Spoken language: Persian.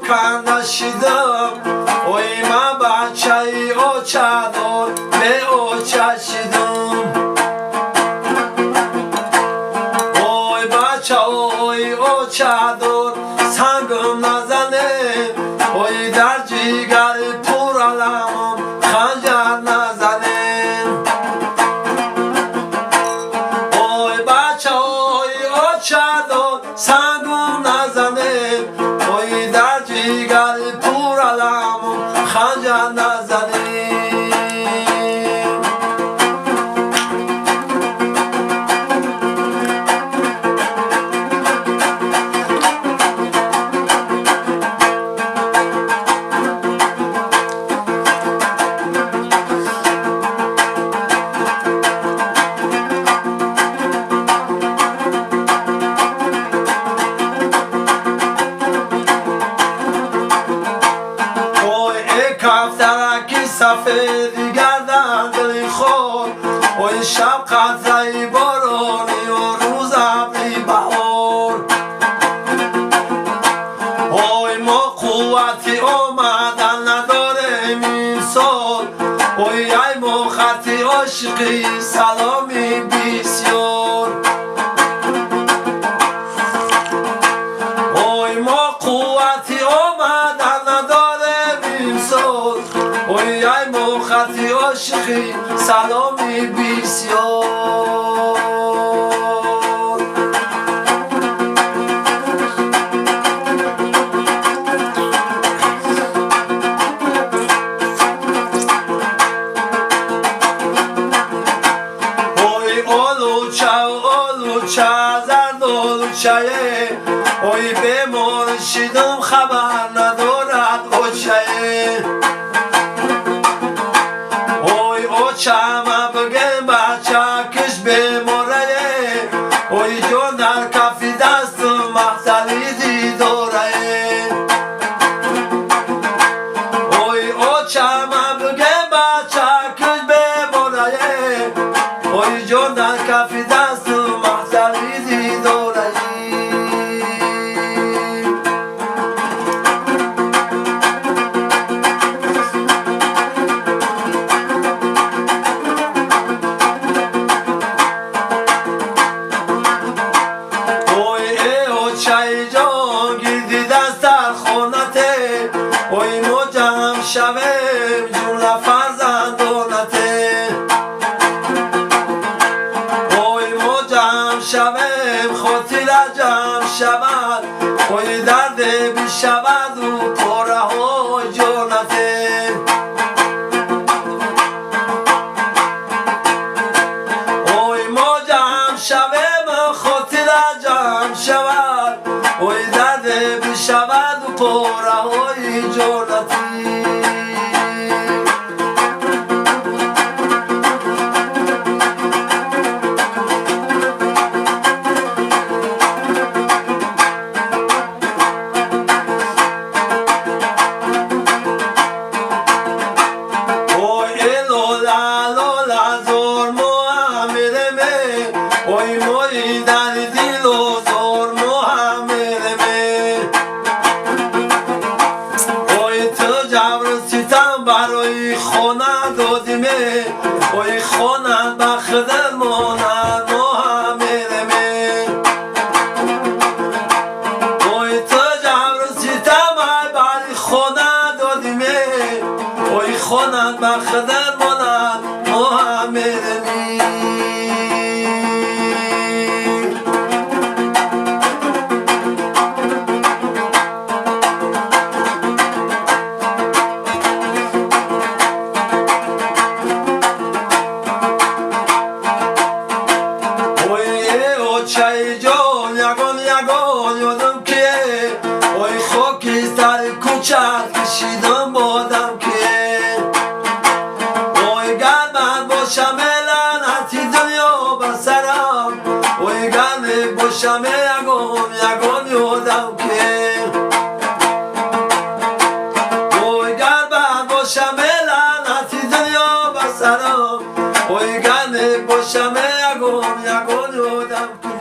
کندشیدم اوی من بچه اوچدار به اوچشیدم اوی بچه اوی اوچدار سنگم نزنه اوی در جیگر پر علمم خنجر نزنه اوی بچه اوی اوچدار سنگم نزنه اوی در جیگر پر علمم خنجر نزنه سفیدی گردن دلی خود اوی شب قطره بارانی و روز ابری بهار اوی ما قوتی آمدن نداریم این سال اوی ای ما خطی عاشقی سلامی بسیار اوی ما قوتی آمدن نداریم این سال اوی ای موخطی عاشقی سلامی بسیار اوی آلوچه زرد آلوچه اوی بیمار شدم خبر ندارد اوچه چما بگم بچه کش بیماره اوی جون در کفی دست محتلیزی داره اوی چما بگم بچه کش بیماره اوی جون در کفی دست محتلیزی داره اوی ما جمع شویم جمله فرزندانته اوی ما جمع شویم خاطر جمع شود اوی درد بی شود و پاره های جانته اوی ما جمع شویم خاطر جمع شود اوی درد بی شود و پاره های جانتی اوی لولا لولا زور محمد می اوی موی در دل و زور محمد می اوی تو جبر ستم برای خونه دادیم اوی خونه بخدر مانند محمد می اوی تو جبر ستم برای خونه دادیم اوی خونه بخدر مانند محمد می چای جان یگان یگان یادم که اوی خاکی سر کوچت کشیدم بادم که اوی گر من باشم لعنتی دنیا بسرم اوی گر باشم یگان یگان یادم که اوی گر من باشم لعنتی دنیا بسرم اوی گر باشم یگان یگان یادم که